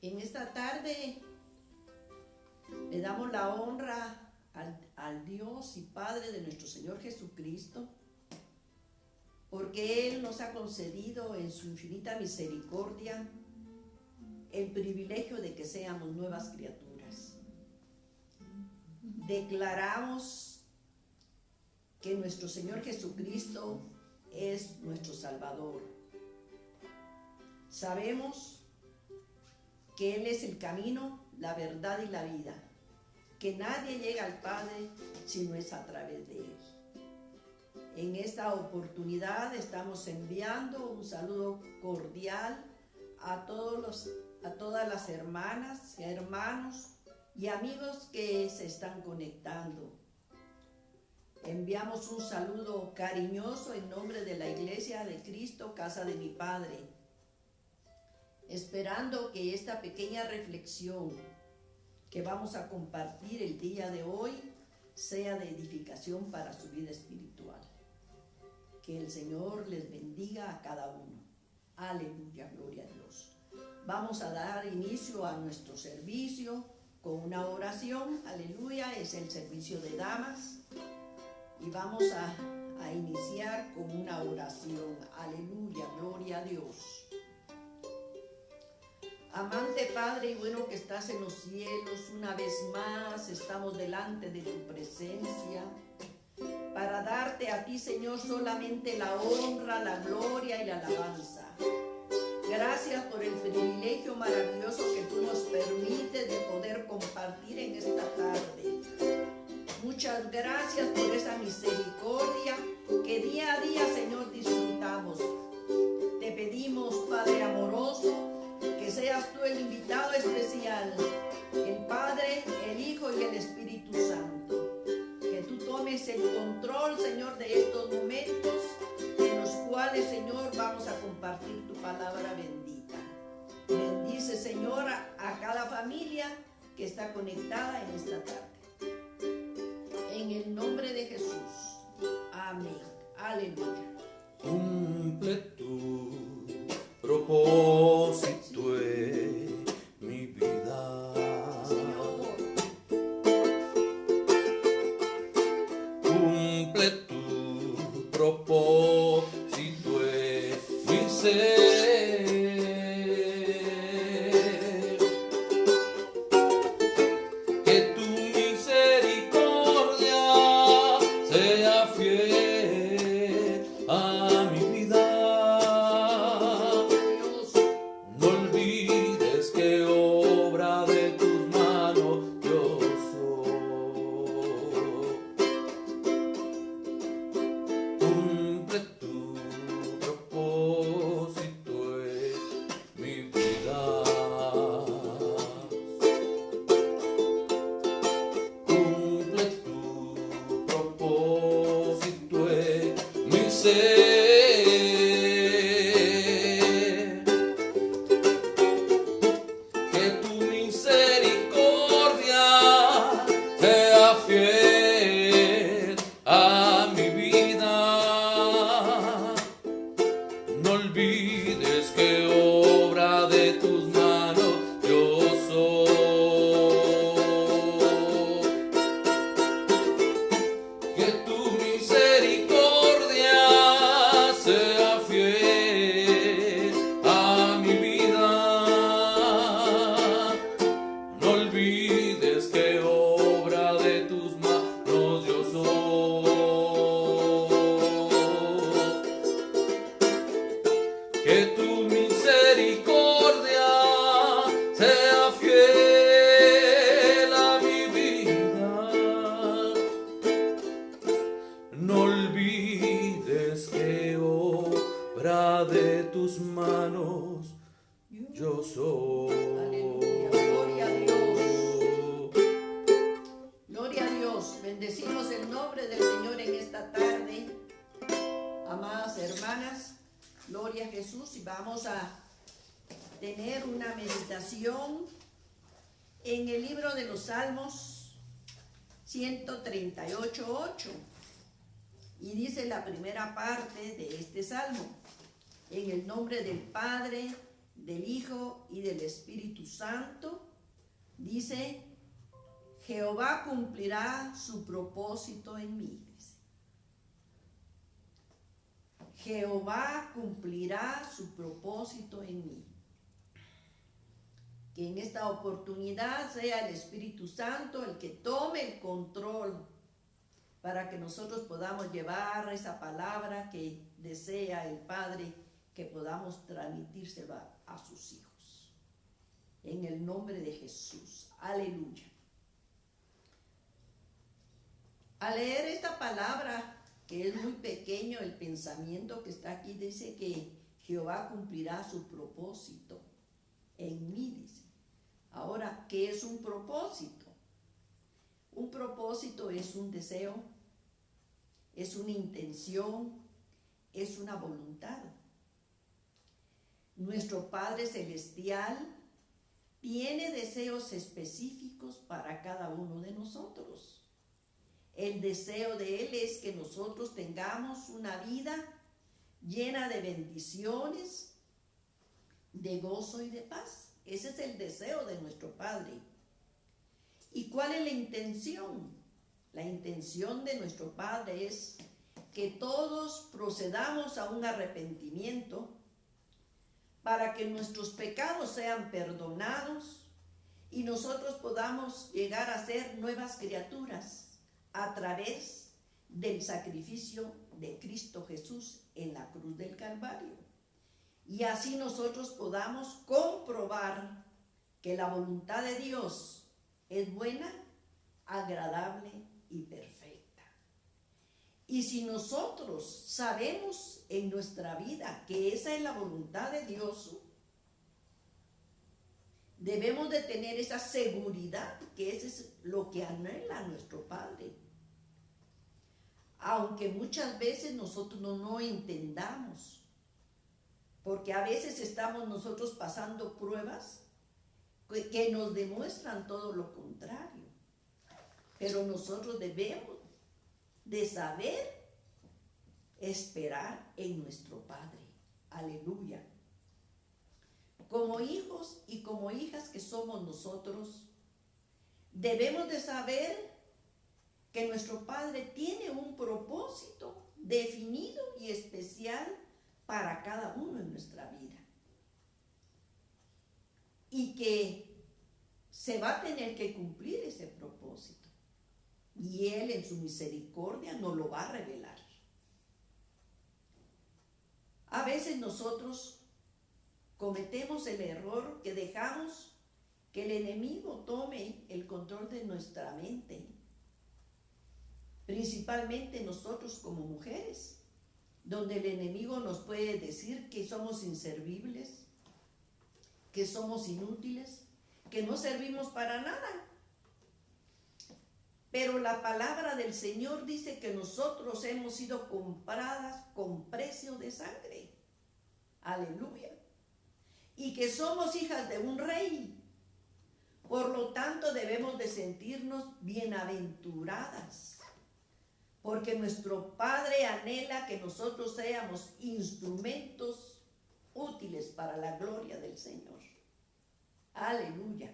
En esta tarde le damos la honra al Dios y Padre de nuestro Señor Jesucristo, porque Él nos ha concedido en su infinita misericordia el privilegio de que seamos nuevas criaturas. Declaramos que nuestro Señor Jesucristo es nuestro Salvador. Sabemos que Él es el camino, la verdad y la vida, que nadie llega al Padre si no es a través de Él. En esta oportunidad estamos enviando un saludo cordial a todas las hermanas, hermanos y amigos que se están conectando. Enviamos un saludo cariñoso en nombre de la Iglesia de Cristo, Casa de mi Padre, esperando que esta pequeña reflexión que vamos a compartir el día de hoy sea de edificación para su vida espiritual. Que el Señor les bendiga a cada uno. Aleluya, gloria a Dios. Vamos a dar inicio a nuestro servicio con una oración. Aleluya, es el servicio de damas. Y vamos a iniciar con una oración. Aleluya, gloria a Dios. Amante Padre y bueno que estás en los cielos, una vez más estamos delante de tu presencia para darte a ti, Señor, solamente la honra, la gloria y la alabanza. Gracias por el privilegio maravilloso que tú nos permites de poder compartir en esta tarde. Muchas gracias por esa misericordia que día a día, Señor, disfrutamos. Te pedimos, Padre amoroso, que seas tú el invitado especial, el Padre, el Hijo y el Espíritu Santo. Que tú tomes el control, Señor, de estos momentos en los cuales, Señor, vamos a compartir tu palabra bendita. Bendice, Señor, a cada familia que está conectada en esta tarde. En el nombre de Jesús. Amén. Aleluya. Cumple tu propósito en mi vida. Cumple tu propósito en mi ser. Que tu misericordia sea fiel a mi vida. No olvides que obra de tus manos yo soy. Cumple tu propósito en mi vida. Cumple tu propósito en mi ser. Que tu misericordia sea fiel a mi vida. No olvides que obra de tus manos yo soy. Que tu misericordia sea fiel a mi vida. No olvides que obra de tus manos yo soy. Que tu misericordia sea fiel a mi vida. No olvides que obra de tus manos yo soy. Aleluya, gloria a Dios. Gloria a Dios. Bendecimos el nombre del Señor en esta tarde. Amadas hermanas, gloria a Jesús. Y vamos a tener una meditación en el libro de los Salmos 138:8. Y dice la primera parte de este salmo: en el nombre del Padre, del Hijo y del Espíritu Santo. Dice, Jehová cumplirá su propósito en mí. Jehová cumplirá su propósito en mí. Que en esta oportunidad sea el Espíritu Santo el que tome el control para que nosotros podamos llevar esa palabra que desea el Padre, que podamos transmitírsela a sus hijos. En el nombre de Jesús. Aleluya. Al leer esta palabra, que es muy pequeño el pensamiento que está aquí, dice que Jehová cumplirá su propósito en mí, dice. Ahora, ¿qué es un propósito? Un propósito es un deseo, es una intención, es una voluntad. Nuestro Padre Celestial tiene deseos específicos para cada uno de nosotros. El deseo de Él es que nosotros tengamos una vida llena de bendiciones, de gozo y de paz. Ese es el deseo de nuestro Padre. ¿Y cuál es la intención? La intención de nuestro Padre es que todos procedamos a un arrepentimiento para que nuestros pecados sean perdonados y nosotros podamos llegar a ser nuevas criaturas a través del sacrificio de Cristo Jesús en la cruz del Calvario. Y así nosotros podamos comprobar que la voluntad de Dios es buena, agradable y perfecta. Y si nosotros sabemos en nuestra vida que esa es la voluntad de Dios, debemos de tener esa seguridad que eso es lo que anhela nuestro Padre. Aunque muchas veces nosotros no entendamos, porque a veces estamos nosotros pasando pruebas que nos demuestran todo lo contrario. Pero nosotros debemos de saber esperar en nuestro Padre. Aleluya. Como hijos y como hijas que somos nosotros, debemos de saber que nuestro Padre tiene un propósito definido y especial para cada uno en nuestra vida. Y que se va a tener que cumplir ese propósito. Y Él en su misericordia nos lo va a revelar. A veces nosotros cometemos el error que dejamos que el enemigo tome el control de nuestra mente. Principalmente nosotros como mujeres, donde el enemigo nos puede decir que somos inservibles, que somos inútiles, que no servimos para nada. Pero la palabra del Señor dice que nosotros hemos sido compradas con precio de sangre. Aleluya. Y que somos hijas de un rey. Por lo tanto, debemos de sentirnos bienaventuradas. Porque nuestro Padre anhela que nosotros seamos instrumentos útiles para la gloria del Señor. Aleluya.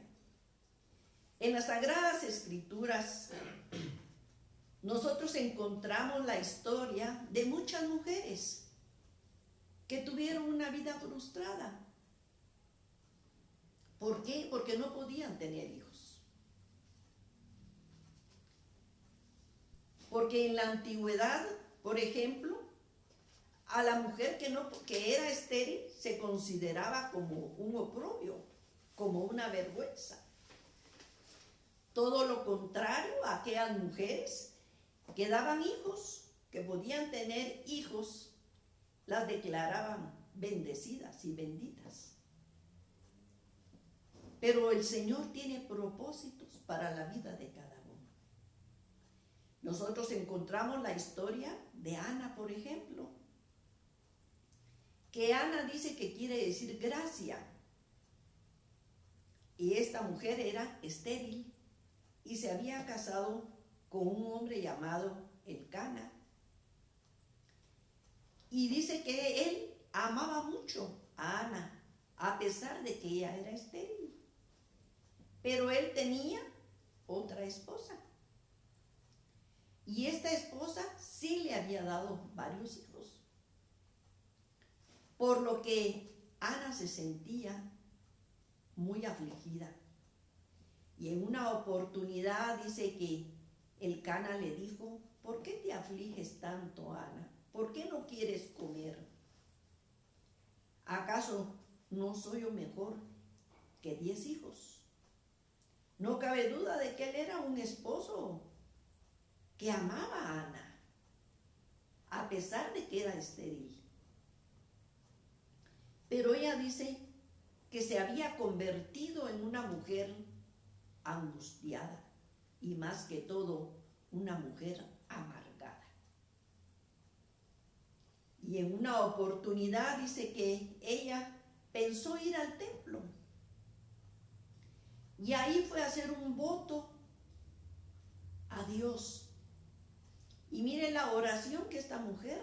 En las Sagradas Escrituras, nosotros encontramos la historia de muchas mujeres que tuvieron una vida frustrada. ¿Por qué? Porque no podían tener hijos. Porque en la antigüedad, por ejemplo, a la mujer que era estéril se consideraba como un oprobio, como una vergüenza. Todo lo contrario, a aquellas mujeres que daban hijos, que podían tener hijos, las declaraban bendecidas y benditas. Pero el Señor tiene propósitos para la vida de cada uno. Nosotros encontramos la historia de Ana, por ejemplo, que Ana dice que quiere decir gracia. Y esta mujer era estéril y se había casado con un hombre llamado Elcana. Y dice que él amaba mucho a Ana, a pesar de que ella era estéril. Pero él tenía otra esposa. Y esta esposa sí le había dado varios hijos. Por lo que Ana se sentía muy afligida. Y en una oportunidad dice que el Cana le dijo: ¿por qué te afliges tanto, Ana? ¿Por qué no quieres comer? ¿Acaso no soy yo mejor que 10 hijos? No cabe duda de que él era un esposo que amaba a Ana, a pesar de que era estéril. Pero ella dice que se había convertido en una mujer angustiada y más que todo una mujer amargada. Y en una oportunidad dice que ella pensó ir al templo y ahí fue a hacer un voto a Dios. Y mire la oración que esta mujer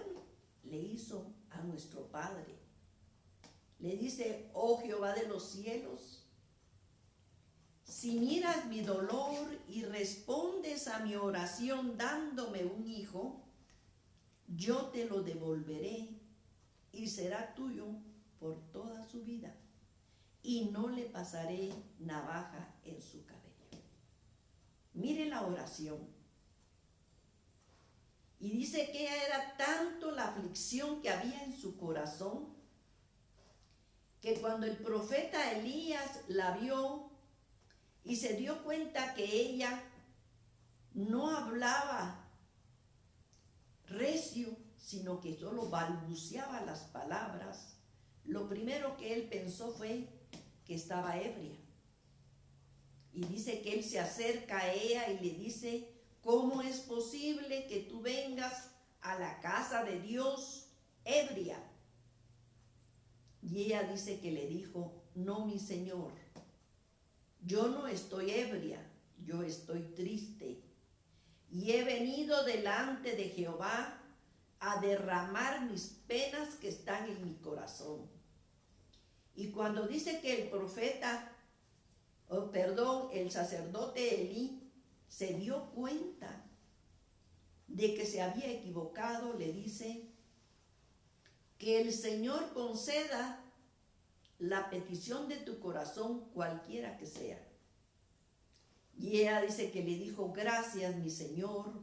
le hizo a nuestro Padre. Le dice: oh Jehová de los cielos, si miras mi dolor y respondes a mi oración dándome un hijo, yo te lo devolveré y será tuyo por toda su vida, y no le pasaré navaja en su cabello. Mire la oración. Y dice que era tanto la aflicción que había en su corazón, que cuando el profeta Elías la vio y se dio cuenta que ella no hablaba recio, sino que solo balbuceaba las palabras, lo primero que él pensó fue que estaba ebria. Y dice que él se acerca a ella y le dice: ¿cómo es posible que tú vengas a la casa de Dios ebria? Y ella dice que le dijo: no, mi Señor, yo no estoy ebria, yo estoy triste. Y he venido delante de Jehová a derramar mis penas que están en mi corazón. Y cuando dice que el profeta, el sacerdote Elí, se dio cuenta de que se había equivocado, le dice: que el Señor conceda la petición de tu corazón, cualquiera que sea. Y ella dice que le dijo: gracias, mi Señor,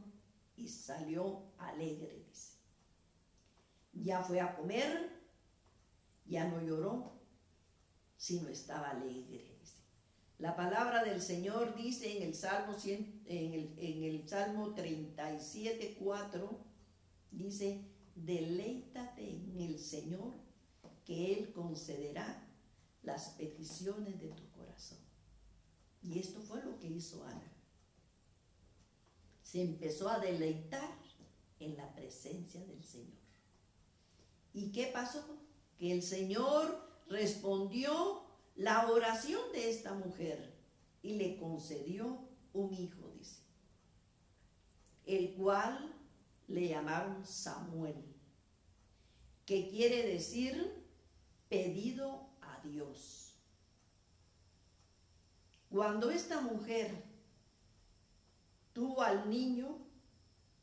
y salió alegre, dice. Ya fue a comer, ya no lloró, sino estaba alegre. La palabra del Señor dice en el Salmo, en el Salmo 37:4, dice: deleítate en el Señor, que Él concederá las peticiones de tu corazón. Y esto fue lo que hizo Ana. Se empezó a deleitar en la presencia del Señor. ¿Y qué pasó? Que el Señor respondió la oración de esta mujer y le concedió un hijo, dice, el cual le llamaron Samuel, que quiere decir pedido a Dios. Cuando esta mujer tuvo al niño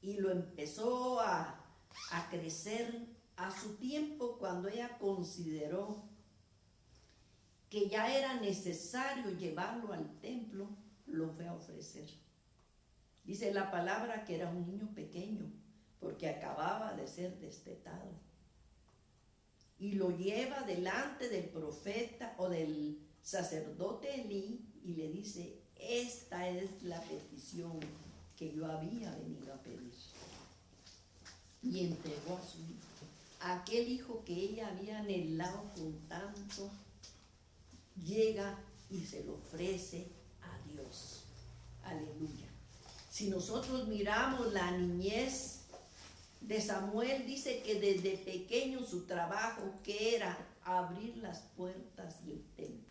y lo empezó a crecer, a su tiempo, cuando ella consideró que ya era necesario llevarlo al templo, lo fue a ofrecer. Dice la palabra que era un niño pequeño, porque acababa de ser destetado. Y lo lleva delante del profeta o del sacerdote Elí y le dice: esta es la petición que yo había venido a pedir. Y entregó a su hijo, aquel hijo que ella había anhelado con tanto. Llega y se lo ofrece a Dios. Aleluya. Si nosotros miramos la niñez de Samuel, dice que desde pequeño su trabajo que era abrir las puertas del templo,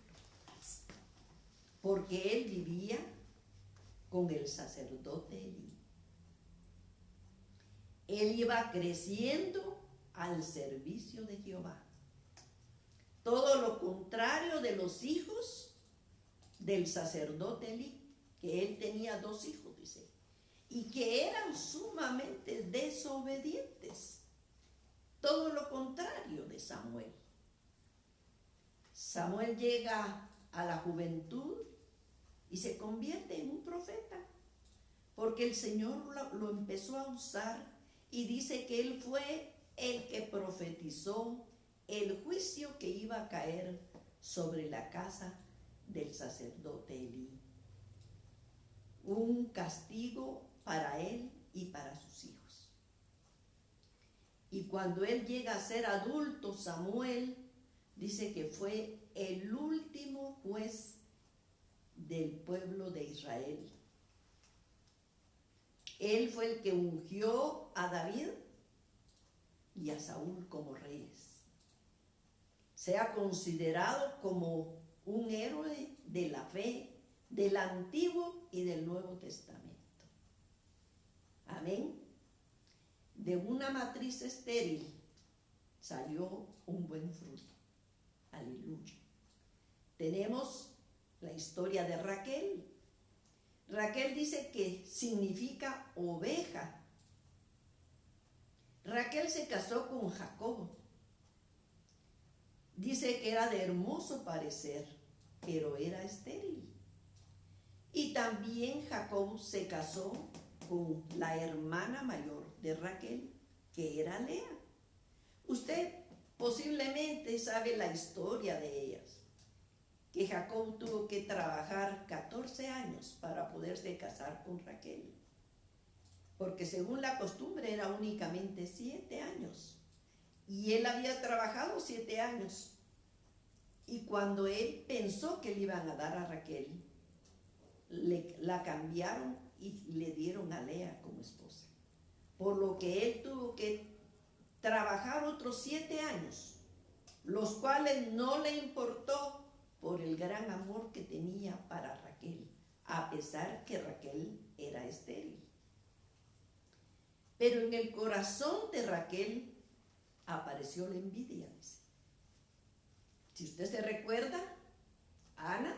porque él vivía con el sacerdote Elí. Él iba creciendo al servicio de Jehová. todo lo contrario de los hijos del sacerdote Elí, que él tenía 2 hijos, dice, y que eran sumamente desobedientes. Todo lo contrario de Samuel. Samuel llega a la juventud y se convierte en un profeta, porque el Señor lo empezó a usar, y dice que él fue el que profetizó el juicio que iba a caer sobre la casa del sacerdote Elí. Un castigo para él y para sus hijos. Y cuando él llega a ser adulto, Samuel dice que fue el último juez del pueblo de Israel. Él fue el que ungió a David y a Saúl como reyes. Se ha considerado como un héroe de la fe del Antiguo y del Nuevo Testamento. Amén. De una matriz estéril salió un buen fruto. Aleluya. Tenemos la historia de Raquel. Raquel dice que significa oveja. Raquel se casó con Jacob. Dice que era de hermoso parecer, pero era estéril. Y también Jacob se casó con la hermana mayor de Raquel, que era Lea. Usted posiblemente sabe la historia de ellas, que Jacob tuvo que trabajar 14 años para poderse casar con Raquel, porque según la costumbre era únicamente 7 años, y él había trabajado 7 años, y cuando él pensó que le iban a dar a Raquel, la cambiaron y le dieron a Lea como esposa, por lo que él tuvo que trabajar otros 7 años, los cuales no le importó por el gran amor que tenía para Raquel, a pesar que Raquel era estéril. Pero en el corazón de Raquel apareció la envidia, dice. Si usted se recuerda, Ana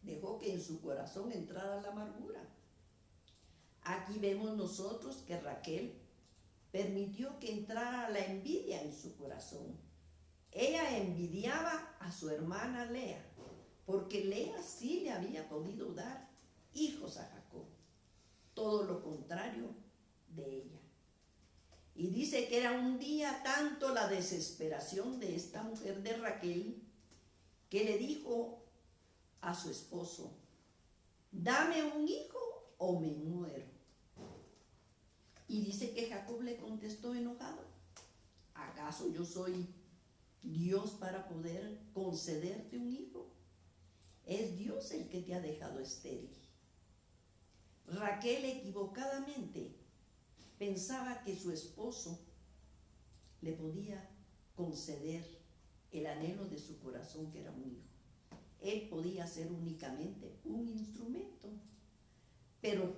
dejó que en su corazón entrara la amargura. Aquí vemos nosotros que Raquel permitió que entrara la envidia en su corazón. Ella envidiaba a su hermana Lea, porque Lea sí le había podido dar hijos a Jacob, todo lo contrario de ella. Y dice que era un día tanto la desesperación de esta mujer de Raquel, que le dijo a su esposo: dame un hijo o me muero. Y dice que Jacob le contestó enojado: ¿acaso yo soy Dios para poder concederte un hijo? Es Dios el que te ha dejado estéril. Raquel equivocadamente pensaba que su esposo le podía conceder el anhelo de su corazón, que era un hijo. Él podía ser únicamente un instrumento, pero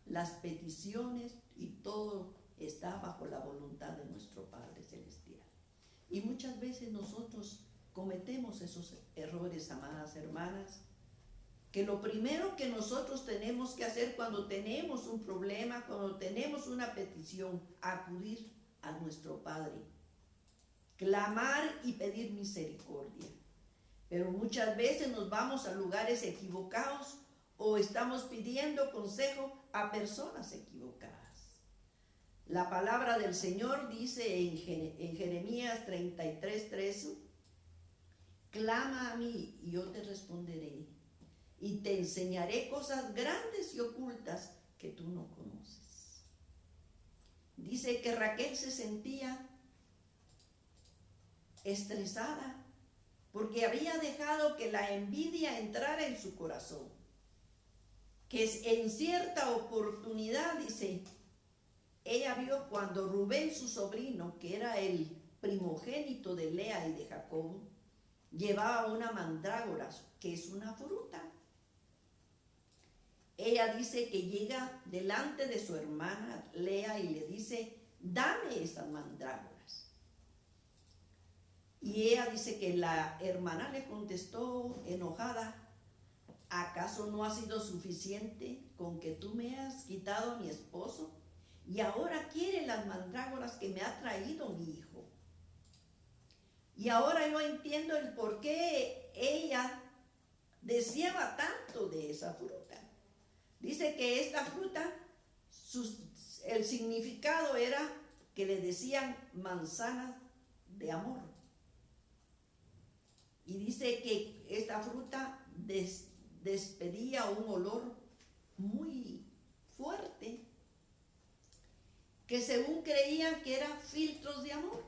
las peticiones y todo está bajo la voluntad de nuestro Padre Celestial. Y muchas veces nosotros cometemos esos errores, amadas hermanas, que lo primero que nosotros tenemos que hacer cuando tenemos un problema, cuando tenemos una petición, acudir a nuestro Padre, clamar y pedir misericordia. Pero muchas veces nos vamos a lugares equivocados o estamos pidiendo consejo a personas equivocadas. La palabra del Señor dice en Jeremías 33:3: clama a mí y yo te responderé, y te enseñaré cosas grandes y ocultas que tú no conoces. Dice que Raquel se sentía estresada porque había dejado que la envidia entrara en su corazón, que en cierta oportunidad, dice, ella vio cuando Rubén, su sobrino, que era el primogénito de Lea y de Jacob, llevaba una mandrágora, que es una fruta. Ella dice que llega delante de su hermana Lea y le dice: dame esas mandrágoras. Y ella dice que la hermana le contestó enojada: ¿acaso no ha sido suficiente con que tú me has quitado a mi esposo? Y ahora quiere las mandrágoras que me ha traído mi hijo. Y ahora yo entiendo el por qué ella deseaba tanto de esa fruta. Dice que esta fruta, el significado era que le decían manzanas de amor. Y dice que esta fruta despedía un olor muy fuerte, que según creían que eran filtros de amor,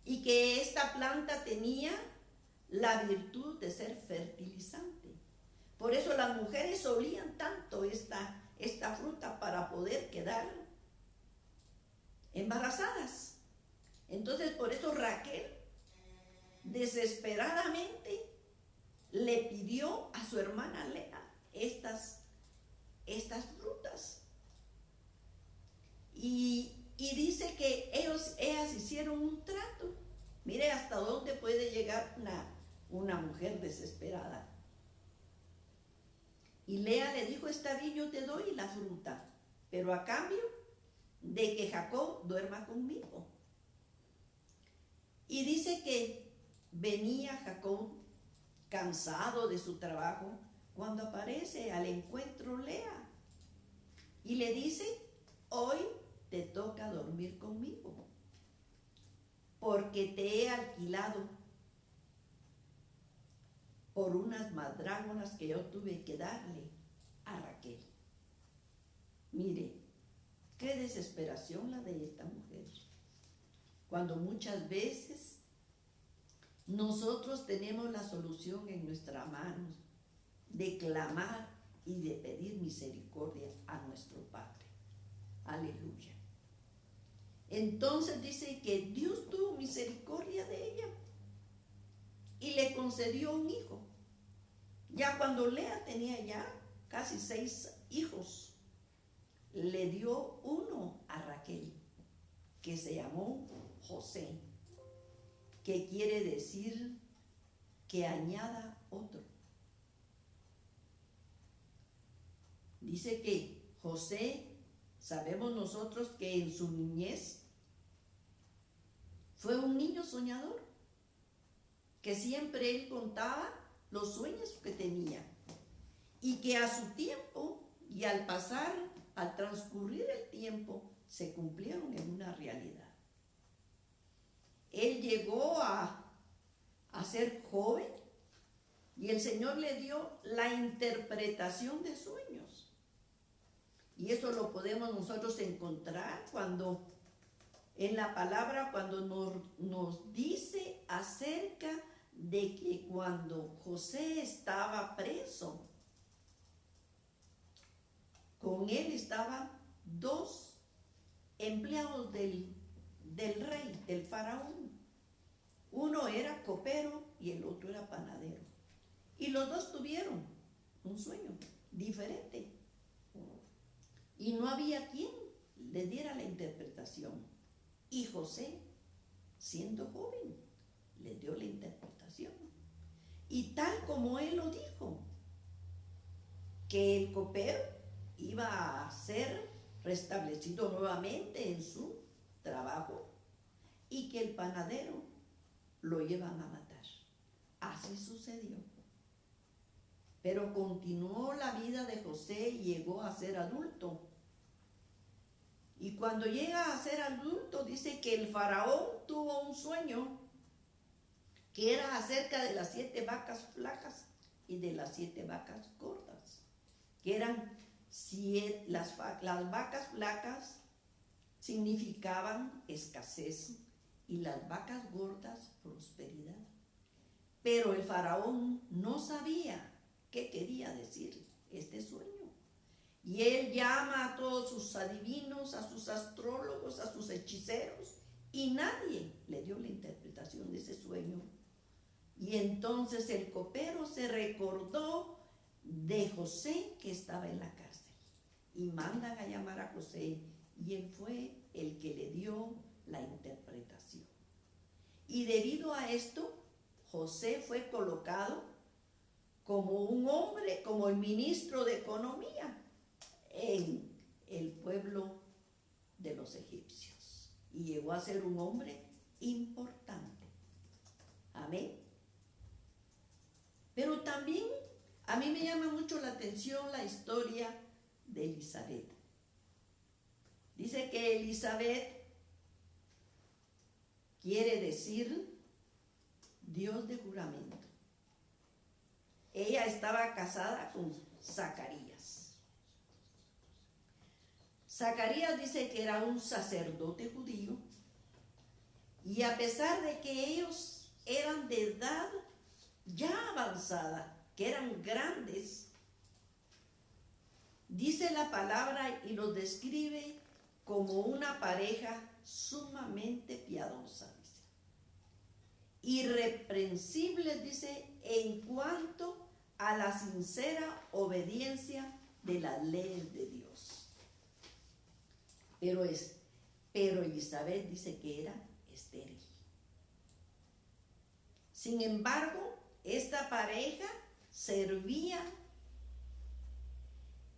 y que esta planta tenía la virtud de ser fertilizante. Por eso las mujeres olían tanto esta fruta para poder quedar embarazadas. Entonces por eso Raquel desesperadamente le pidió a su hermana Lea estas frutas. Y dice que ellas hicieron un trato. Mire hasta dónde puede llegar una mujer desesperada. Y Lea le dijo: está bien, yo te doy la fruta, pero a cambio de que Jacob duerma conmigo. Y dice que venía Jacob cansado de su trabajo cuando aparece al encuentro Lea y le dice: hoy te toca dormir conmigo, porque te he alquilado por unas mandrágoras que yo tuve que darle a Raquel. Mire, qué desesperación la de esta mujer, cuando muchas veces nosotros tenemos la solución en nuestras manos de clamar y de pedir misericordia a nuestro Padre. Aleluya. Entonces dice que Dios tuvo misericordia de ella y le concedió un hijo. Ya cuando Lea tenía ya casi 6 hijos, le dio uno a Raquel, que se llamó José, que quiere decir que añada otro. Dice que José, sabemos nosotros que en su niñez fue un niño soñador, que siempre él contaba los sueños que tenía y que a su tiempo y al transcurrir el tiempo, se cumplieron en una realidad. Él llegó a ser joven y el Señor le dio la interpretación de sueños. Y eso lo podemos nosotros encontrar cuando en la palabra, cuando nos dice acerca de que cuando José estaba preso, con él estaban 2 empleados del rey, del faraón. Uno era copero y el otro era panadero. Y los 2 tuvieron un sueño diferente. Y no había quien le diera la interpretación. Y José, siendo joven, le dio la interpretación. Y tal como él lo dijo, que el copero iba a ser restablecido nuevamente en su trabajo y que el panadero lo iban a matar. Así sucedió. Pero continuó la vida de José y llegó a ser adulto. Y cuando llega a ser adulto, dice que el faraón tuvo un sueño que era acerca de las 7 vacas flacas y de las 7 vacas gordas, que eran las vacas flacas significaban escasez y las vacas gordas prosperidad. Pero el faraón no sabía qué quería decir este sueño. Y él llama a todos sus adivinos, a sus astrólogos, a sus hechiceros, y nadie le dio la interpretación de ese sueño. Y entonces el copero se recordó de José, que estaba en la cárcel, y mandan a llamar a José, y él fue el que le dio la interpretación. Y debido a esto, José fue colocado como un hombre, como el ministro de Economía en el pueblo de los egipcios. Y llegó a ser un hombre importante. Amén. Pero también a mí me llama mucho la atención la historia de Elizabeth. Dice que Elizabeth quiere decir Dios de juramento. Ella estaba casada con Zacarías. Zacarías dice que era un sacerdote judío, y a pesar de que ellos eran de edad ya avanzada, que eran grandes, dice la palabra y los describe como una pareja sumamente piadosa, dice. Irreprensibles, dice, en cuanto a la sincera obediencia de las leyes de Dios. Pero Elizabeth dice que era estéril. Sin embargo, esta pareja servía,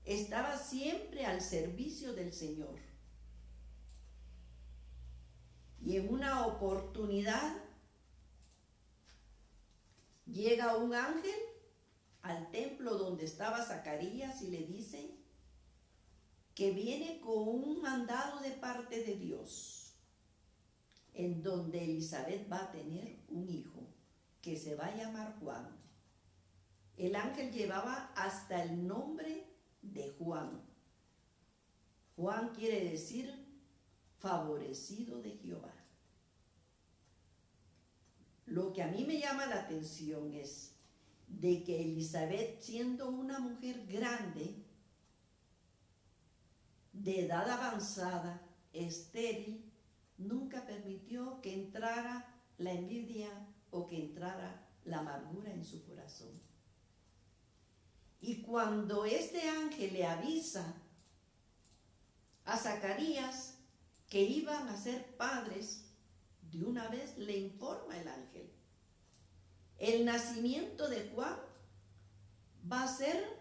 estaba siempre al servicio del Señor. Y en una oportunidad llega un ángel al templo donde estaba Zacarías y le dice que viene con un mandado de parte de Dios, en donde Elizabeth va a tener un hijo que se va a llamar Juan. El ángel llevaba hasta el nombre de Juan. Juan quiere decir favorecido de Jehová. Lo que a mí me llama la atención es de que Elizabeth, siendo una mujer grande, de edad avanzada, estéril, nunca permitió que entrara la envidia o que entrara la amargura en su corazón. Y cuando este ángel le avisa a Zacarías que iban a ser padres, de una vez le informa el ángel: el nacimiento de Juan va a ser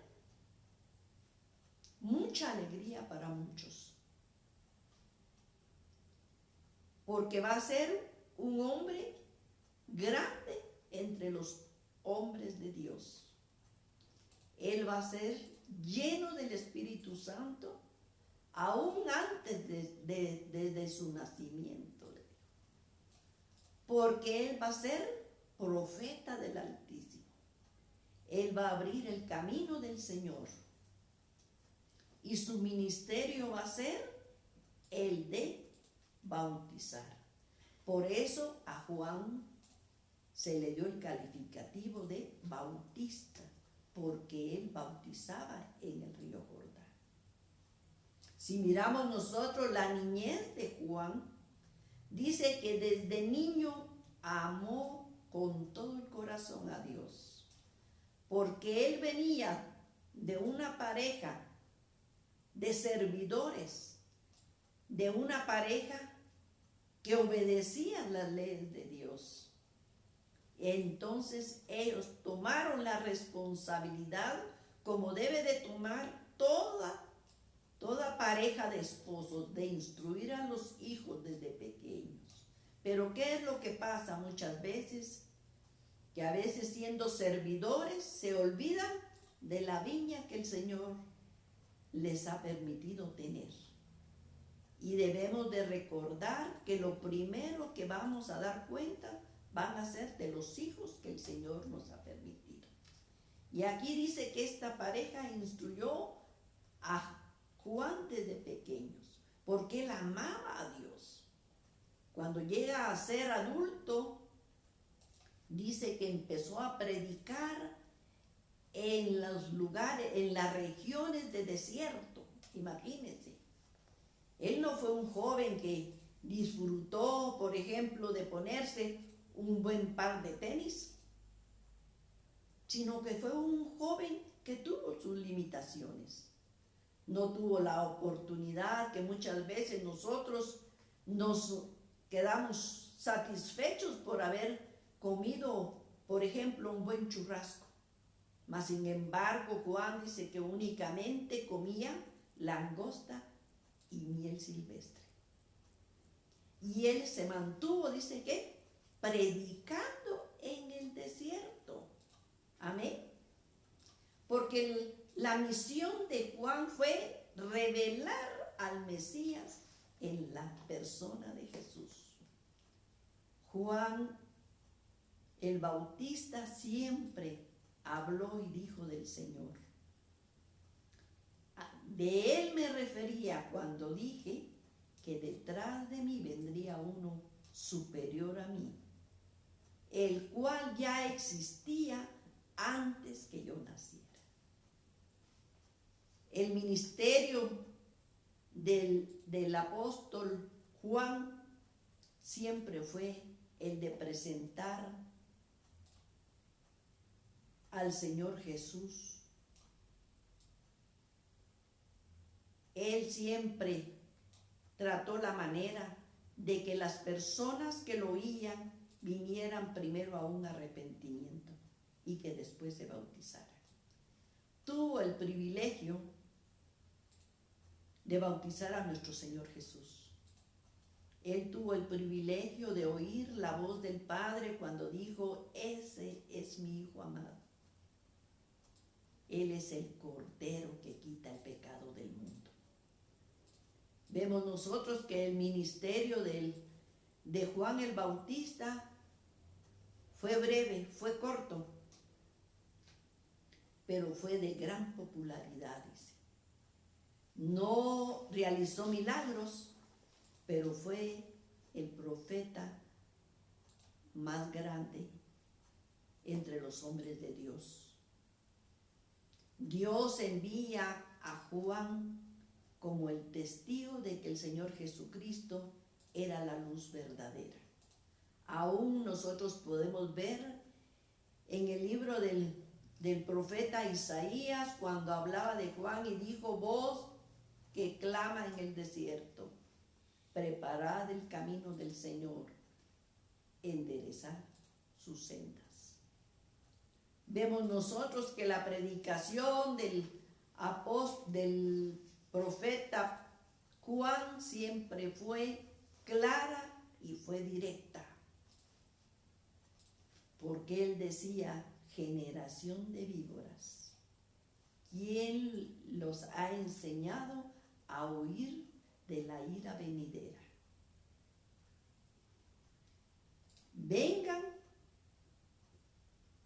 mucha alegría para muchos, porque va a ser un hombre grande entre los hombres de Dios. Él va a ser lleno del Espíritu Santo aún antes de su nacimiento, porque él va a ser profeta del Altísimo. Él va a abrir el camino del Señor, y su ministerio va a ser el de bautizar. Por eso a Juan se le dio el calificativo de bautista, porque él bautizaba en el río Jordán. Si miramos nosotros la niñez de Juan, dice que desde niño amó con todo el corazón a Dios, porque él venía de una pareja de servidores, de una pareja que obedecían las leyes de Dios. Entonces ellos tomaron la responsabilidad, como debe de tomar toda pareja de esposos, de instruir a los hijos desde pequeños. Pero ¿qué es lo que pasa muchas veces? Que a veces, siendo servidores, se olvidan de la viña que el Señor les ha permitido tener. Y debemos de recordar que lo primero que vamos a dar cuenta van a ser de los hijos que el Señor nos ha permitido. Y aquí dice que esta pareja instruyó a Juan desde pequeños, porque él amaba a Dios. Cuando llega a ser adulto, dice que empezó a predicar en los lugares, en las regiones de desierto. Imagínense. Él no fue un joven que disfrutó, por ejemplo, de ponerse un buen par de tenis, sino que fue un joven que tuvo sus limitaciones. No tuvo la oportunidad que muchas veces nosotros nos quedamos satisfechos por haber comido, por ejemplo, un buen churrasco. Mas sin embargo, Juan dice que únicamente comía langosta y miel silvestre. Y él se mantuvo, dice que, predicando en el desierto. Amén. Porque la misión de Juan fue revelar al Mesías en la persona de Jesús. Juan el Bautista siempre habló y dijo del Señor. De él me refería cuando dije que detrás de mí vendría uno superior a mí, el cual ya existía antes que yo naciera. El ministerio del apóstol Juan siempre fue el de presentar al Señor Jesús. Él siempre trató la manera de que las personas que lo oían vinieran primero a un arrepentimiento y que después se bautizaran. Tuvo el privilegio de bautizar a nuestro Señor Jesús. Él tuvo el privilegio de oír la voz del Padre cuando dijo: ese es mi Hijo amado. Él es el Cordero que quita el pecado del mundo. Vemos nosotros que el ministerio de Juan el Bautista fue breve, fue corto, pero fue de gran popularidad, dice. No realizó milagros, pero fue el profeta más grande entre los hombres de Dios. Dios envía a Juan como el testigo de que el Señor Jesucristo era la luz verdadera. Aún nosotros podemos ver en el libro del profeta Isaías, cuando hablaba de Juan y dijo: voz que clama en el desierto, preparad el camino del Señor, enderezad sus sendas. Vemos nosotros que la predicación del profeta Juan siempre fue clara y fue directa, porque él decía: generación de víboras, ¿quién los ha enseñado a huir de la ira venidera? Vengan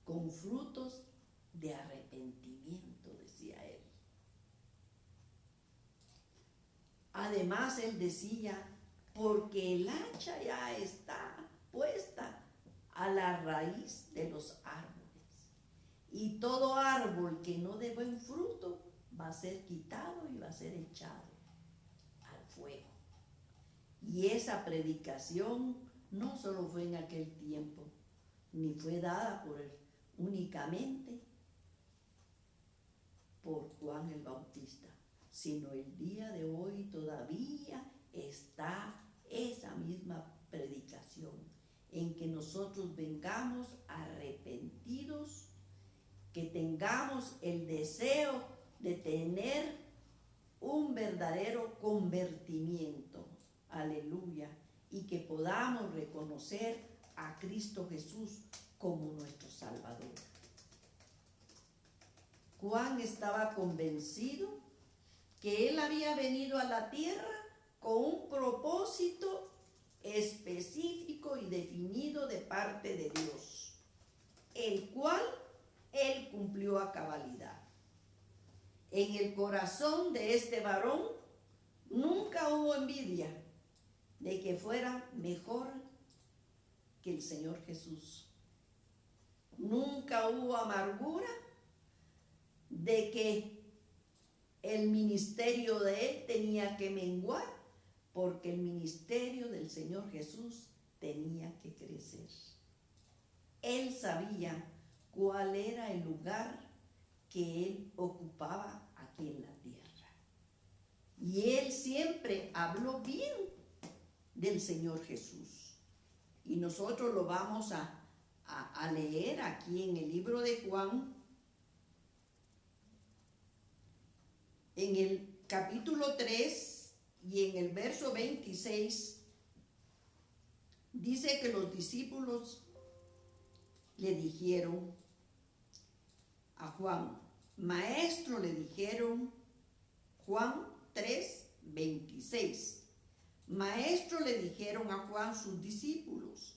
con frutos de arrepentimiento, decía él. Además, él decía: porque el hacha ya está puesta a la raíz de los árboles, y todo árbol que no dé buen fruto va a ser quitado y va a ser echado al fuego. Y esa predicación no solo fue en aquel tiempo, ni fue dada únicamente por Juan el Bautista, sino el día de hoy todavía está esa misma predicación, en que nosotros vengamos arrepentidos, que tengamos el deseo de tener un verdadero convertimiento, aleluya, y que podamos reconocer a Cristo Jesús como nuestro Salvador. Juan estaba convencido que él había venido a la tierra con un propósito específico y definido de parte de Dios, el cual él cumplió a cabalidad. En el corazón de este varón nunca hubo envidia de que fuera mejor que el Señor Jesús. Nunca hubo amargura de que el ministerio de él tenía que menguar, porque el ministerio del Señor Jesús tenía que crecer. Él sabía cuál era el lugar que él ocupaba aquí en la tierra. Y él siempre habló bien del Señor Jesús. Y nosotros lo vamos a leer aquí en el libro de Juan, en el capítulo 3 y en el verso 26, dice que los discípulos le dijeron a Juan, maestro, le dijeron, Juan 3, 26, maestro, le dijeron a Juan sus discípulos,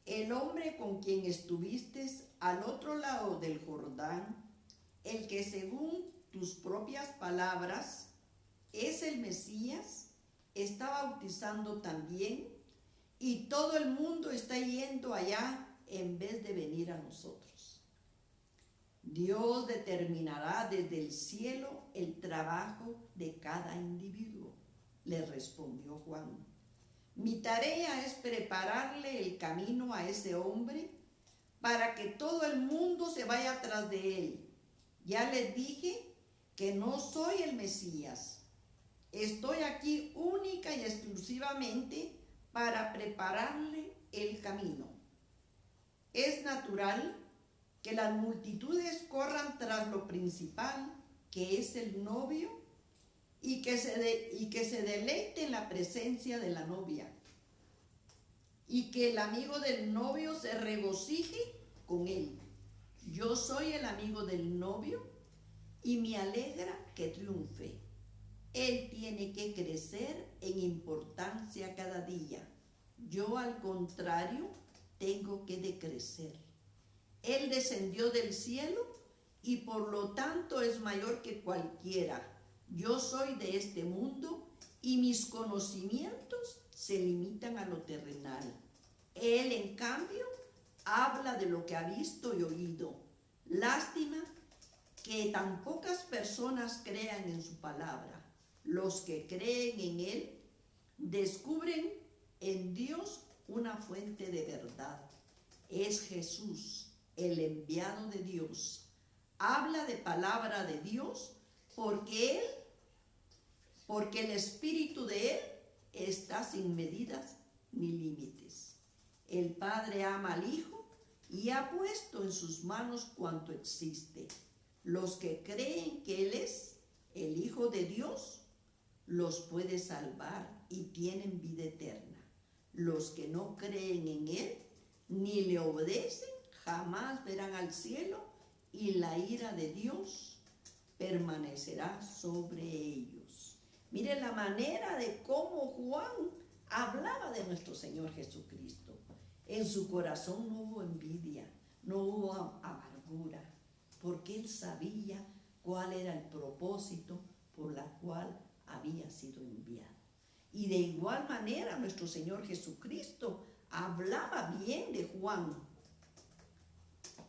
el hombre con quien estuviste al otro lado del Jordán, el que según tus propias palabras es el Mesías, está bautizando también, y todo el mundo está yendo allá en vez de venir a nosotros. Dios determinará desde el cielo el trabajo de cada individuo, le respondió Juan. Mi tarea es prepararle el camino a ese hombre para que todo el mundo se vaya atrás de él. Ya les dije que no soy el Mesías. Estoy aquí única y exclusivamente para prepararle el camino. Es natural que las multitudes corran tras lo principal, que es el novio, y que se deleite en la presencia de la novia, y que el amigo del novio se regocije con él. Yo soy el amigo del novio y me alegra que triunfe. Él tiene que crecer en importancia cada día. Yo, al contrario, tengo que decrecer. Él descendió del cielo y por lo tanto es mayor que cualquiera. Yo soy de este mundo y mis conocimientos se limitan a lo terrenal. Él, en cambio, habla de lo que ha visto y oído. Lástima que tan pocas personas crean en su palabra. Los que creen en Él descubren en Dios una fuente de verdad. Es Jesús, el enviado de Dios. Habla de palabra de Dios porque el Espíritu de Él está sin medidas ni límites. El Padre ama al Hijo y ha puesto en sus manos cuanto existe. Los que creen que Él es el Hijo de Dios, los puede salvar y tienen vida eterna. Los que no creen en Él ni le obedecen, jamás verán al cielo y la ira de Dios permanecerá sobre ellos. Mire la manera de cómo Juan hablaba de nuestro Señor Jesucristo. En su corazón no hubo envidia, no hubo amargura, porque él sabía cuál era el propósito por la cual había sido enviado. Y de igual manera nuestro Señor Jesucristo hablaba bien de Juan.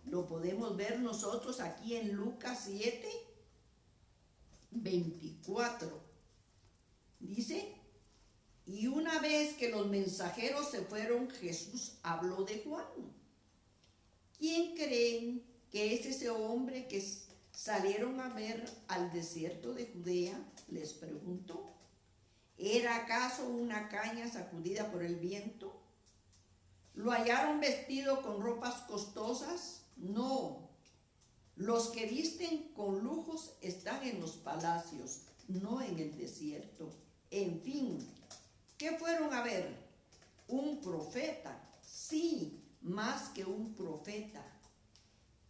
Lo podemos ver nosotros aquí en Lucas 7, 24. Dice, y una vez que los mensajeros se fueron, Jesús habló de Juan. ¿Quién creen que es ese hombre que salieron a ver al desierto de Judea? Les preguntó. ¿Era acaso una caña sacudida por el viento? ¿Lo hallaron vestido con ropas costosas? No. Los que visten con lujos están en los palacios, no en el desierto. En fin, ¿qué fueron a ver? Un profeta. Sí, más que un profeta.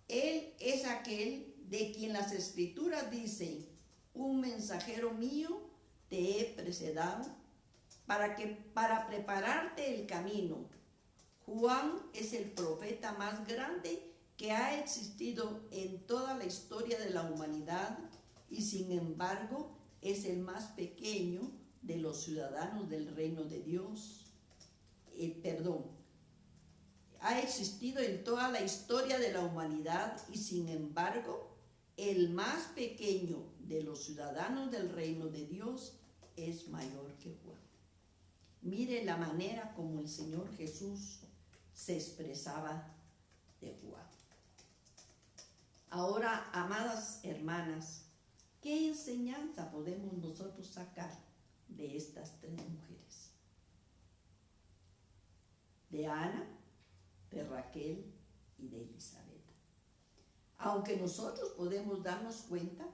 Él es aquel de quien las Escrituras dicen, un mensajero mío te he precedido para prepararte el camino. Juan es el profeta más grande que ha existido en toda la historia de la humanidad y sin embargo es el más pequeño de los ciudadanos del reino de Dios. Ha existido en toda la historia de la humanidad y sin embargo el más pequeño de los ciudadanos del reino de Dios es mayor que Juan. Mire la manera como el Señor Jesús se expresaba de Juan. Ahora, amadas hermanas, ¿qué enseñanza podemos nosotros sacar de estas tres mujeres? de Ana, de Raquel y de Elizabeth. Aunque nosotros podemos darnos cuenta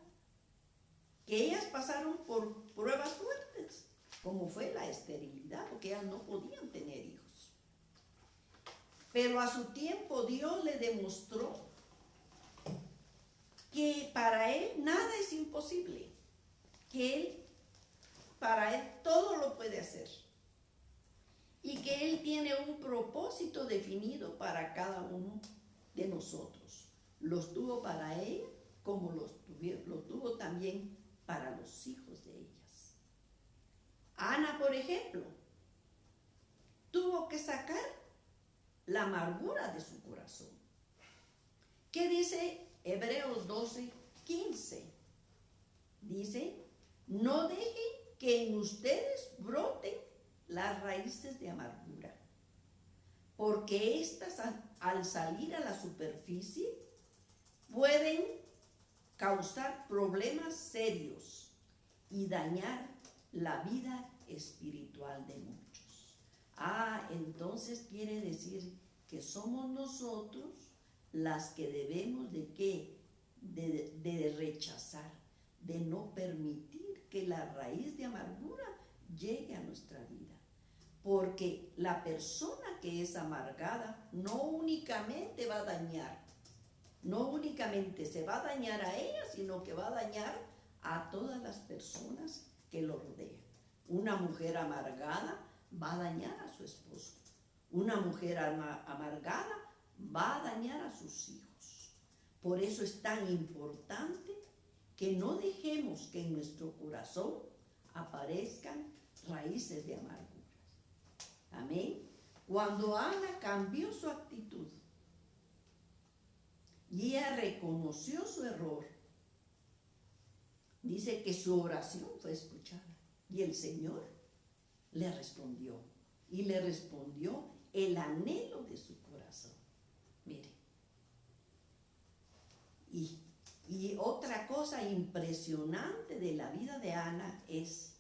que ellas pasaron por pruebas fuertes, como fue la esterilidad, porque ellas no podían tener hijos. Pero a su tiempo Dios le demostró que para Él nada es imposible, que para Él todo lo puede hacer y que Él tiene un propósito definido para cada uno de nosotros. Los tuvo para ella como los tuvo también para los hijos de ellas. Ana, por ejemplo, tuvo que sacar la amargura de su corazón. ¿Qué dice Hebreos 12:15? Dice, no dejen que en ustedes broten las raíces de amargura, porque éstas al salir a la superficie pueden causar problemas serios y dañar la vida espiritual de muchos. Entonces quiere decir que somos nosotros las que debemos de ¿qué? De rechazar, de no permitir que la raíz de amargura llegue a nuestra vida. Porque la persona que es amargada no únicamente va a dañar, no únicamente se va a dañar a ella, sino que va a dañar a todas las personas que lo rodean. Una mujer amargada va a dañar a su esposo. Una mujer amargada va a dañar a sus hijos. Por eso es tan importante que no dejemos que en nuestro corazón aparezcan raíces de amargura. Amén. Cuando Ana cambió su actitud y ella reconoció su error, dice que su oración fue escuchada y el Señor le respondió, y le respondió el anhelo de su corazón. Mire, y otra cosa impresionante de la vida de Ana es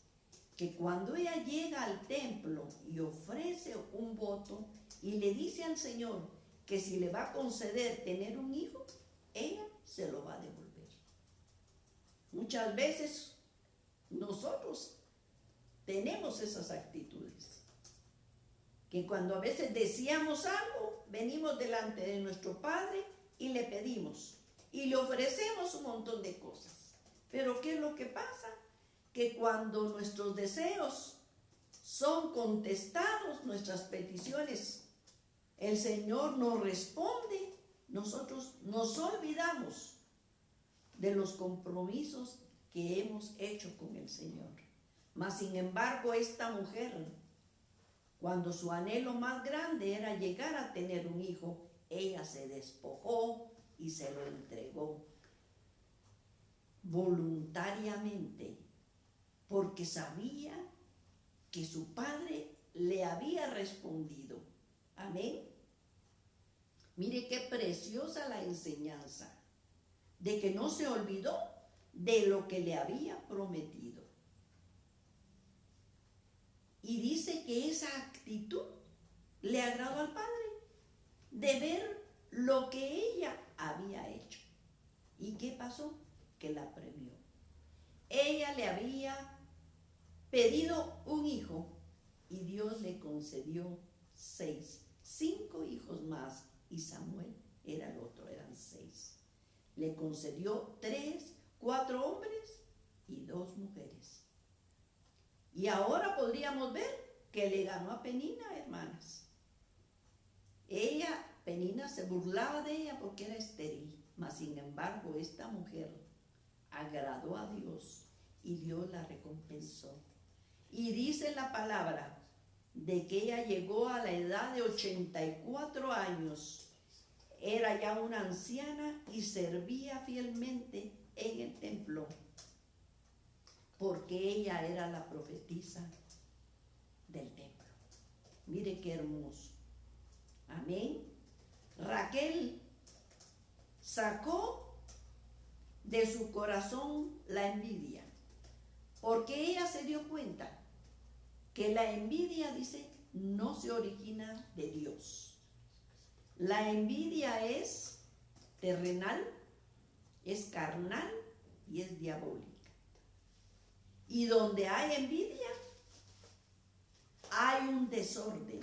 que cuando ella llega al templo y ofrece un voto y le dice al Señor que si le va a conceder tener un hijo, ella se lo va a devolver. Muchas veces nosotros tenemos esas actitudes, que cuando a veces deseamos algo, venimos delante de nuestro Padre y le pedimos y le ofrecemos un montón de cosas. Pero ¿qué es lo que pasa? Que cuando nuestros deseos son contestados, nuestras peticiones, el Señor nos responde, nosotros nos olvidamos de los compromisos que hemos hecho con el Señor. Mas sin embargo, esta mujer, cuando su anhelo más grande era llegar a tener un hijo, ella se despojó y se lo entregó voluntariamente, porque sabía que su padre le había respondido. Amén. Mire qué preciosa la enseñanza de que no se olvidó de lo que le había prometido. Y dice que esa actitud le agradó al Padre, de ver lo que ella había hecho. ¿Y qué pasó? Que la premió. Ella le había pedido un hijo y Dios le concedió 5 hijos más, y Samuel era el otro, eran 6. Le concedió 4 hombres y 2 mujeres. Y ahora podríamos ver que le ganó a Penina, hermanas. Penina se burlaba de ella porque era estéril, mas sin embargo esta mujer agradó a Dios y Dios la recompensó. Y dice la palabra de que ella llegó a la edad de 84 años, era ya una anciana y servía fielmente en el templo, porque ella era la profetisa del templo. Mire qué hermoso. Amén. Raquel sacó de su corazón la envidia, porque ella se dio cuenta que la envidia, dice, no se origina de Dios. La envidia es terrenal, es carnal y es diabólica. Y donde hay envidia, hay un desorden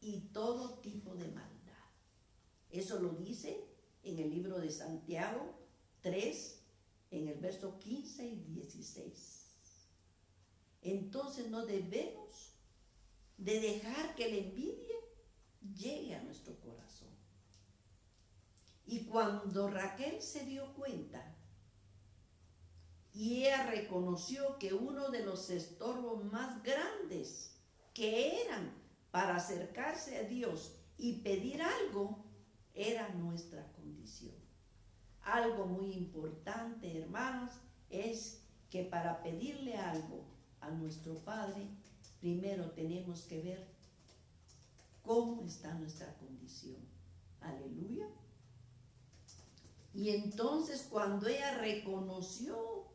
y todo tipo de maldad. Eso lo dice en el libro de Santiago 3, en el verso 15 y 16. Entonces no debemos de dejar que la envidia llegue a nuestro corazón. Y cuando Raquel se dio cuenta y ella reconoció que uno de los estorbos más grandes que eran para acercarse a Dios y pedir algo era nuestra condición. Algo muy importante, hermanos, es que para pedirle algo a nuestro Padre, primero tenemos que ver cómo está nuestra condición. Aleluya. Y entonces cuando ella reconoció,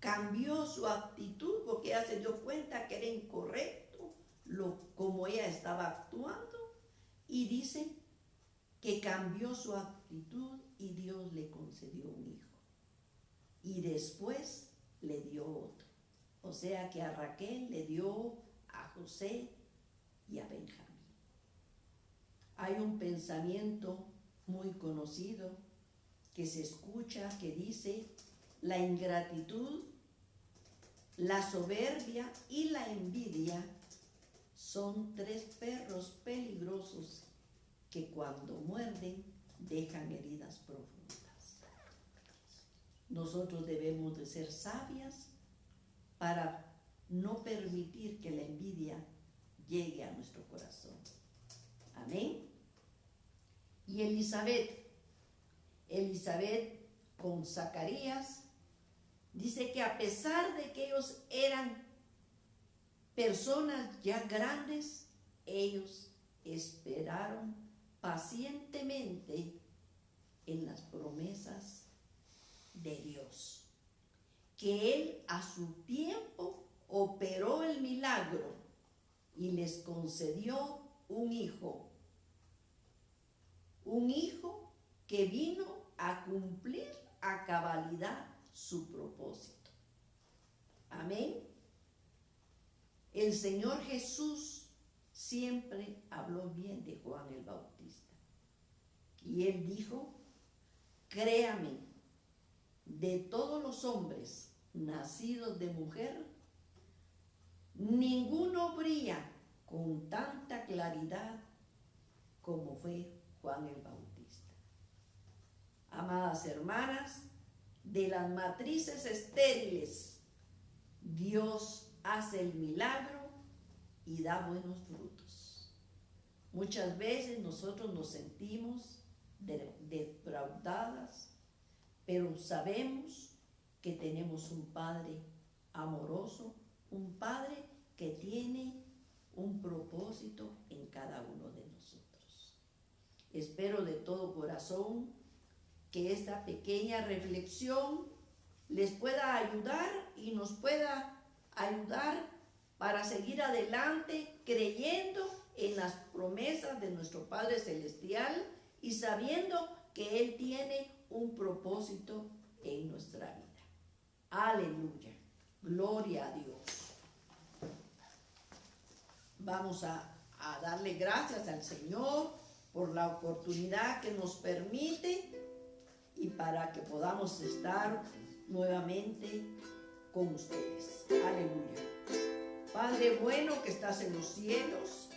cambió su actitud, porque ella se dio cuenta que era incorrecto como ella estaba actuando, y dice que cambió su actitud y Dios le concedió un hijo. Y después le dio otro. O sea que a Raquel le dio a José y a Benjamín. Hay un pensamiento muy conocido que se escucha que dice: la ingratitud, la soberbia y la envidia son tres perros peligrosos que cuando muerden dejan heridas profundas. Nosotros debemos de ser sabias para no permitir que la envidia llegue a nuestro corazón. Amén. Y Elizabeth con Zacarías, dice que a pesar de que ellos eran personas ya grandes, ellos esperaron pacientemente en las promesas de Dios, que Él a su tiempo operó el milagro y les concedió un hijo que vino a cumplir a cabalidad su propósito. Amén. El Señor Jesús siempre habló bien de Juan el Bautista. Y Él dijo: créame, de todos los hombres nacidos de mujer, ninguno brilla con tanta claridad como fue Juan el Bautista. Amadas hermanas, de las matrices estériles, Dios hace el milagro y da buenos frutos. Muchas veces nosotros nos sentimos defraudadas, pero sabemos que tenemos un Padre amoroso, un Padre que tiene un propósito en cada uno de nosotros. Espero de todo corazón que esta pequeña reflexión les pueda ayudar y nos pueda ayudar para seguir adelante creyendo en las promesas de nuestro Padre Celestial y sabiendo que Él tiene un propósito en nuestra vida. Aleluya. Gloria a Dios. Vamos a darle gracias al Señor por la oportunidad que nos permite y para que podamos estar nuevamente con ustedes. Aleluya. Padre bueno que estás en los cielos,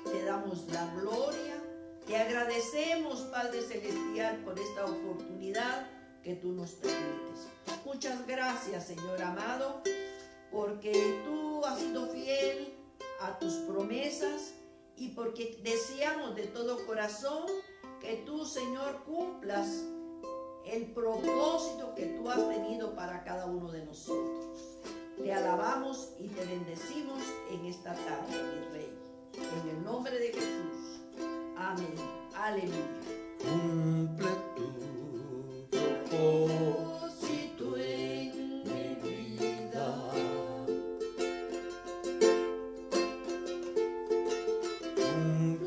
te damos la gloria, te agradecemos, Padre Celestial, por esta oportunidad que tú nos permites. Muchas gracias, Señor amado, porque tú has sido fiel a tus promesas y porque deseamos de todo corazón que tú, Señor, cumplas el propósito que tú has tenido para cada uno de nosotros. Te alabamos y te bendecimos en esta tarde, mi Rey. En el nombre de Jesús. Amén. Aleluya. Cumple tu propósito en mi vida.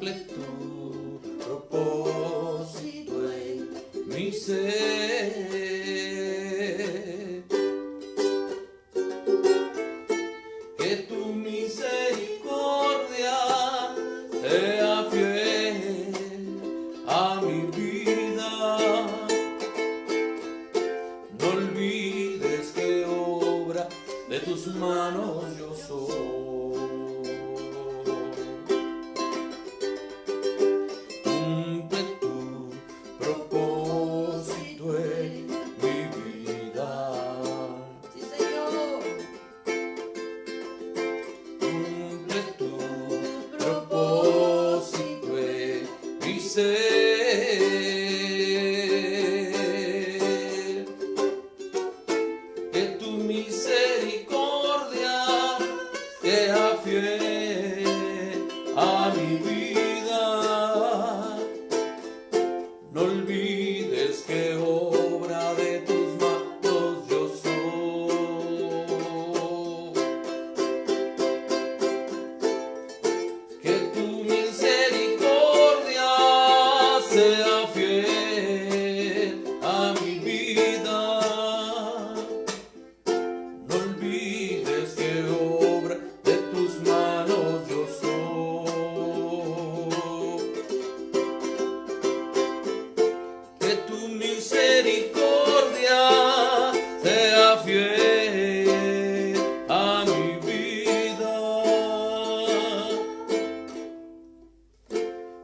cumple tu propósito en mi ser. Que tu misericordia sea fiel a mi vida. No olvides que obra de tus manos yo soy. Cumple tu propósito en mi vida. Sí, Señor. Cumple tu propósito en mi ser. Que tu misericordia sea fiel a mi vida. No olvides que obra de tus manos yo soy. Que tu misericordia sea fiel a mi vida. No olvides que obra de tus manos yo soy. Que tu misericordia sea fiel a mi vida.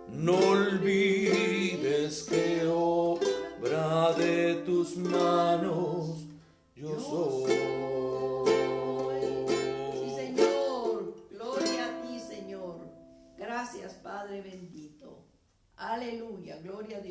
No olvides que obra de tus manos yo soy. Sí, Señor. Gloria a ti, Señor. Gracias, Padre bendito. Aleluya. Gloria a Dios.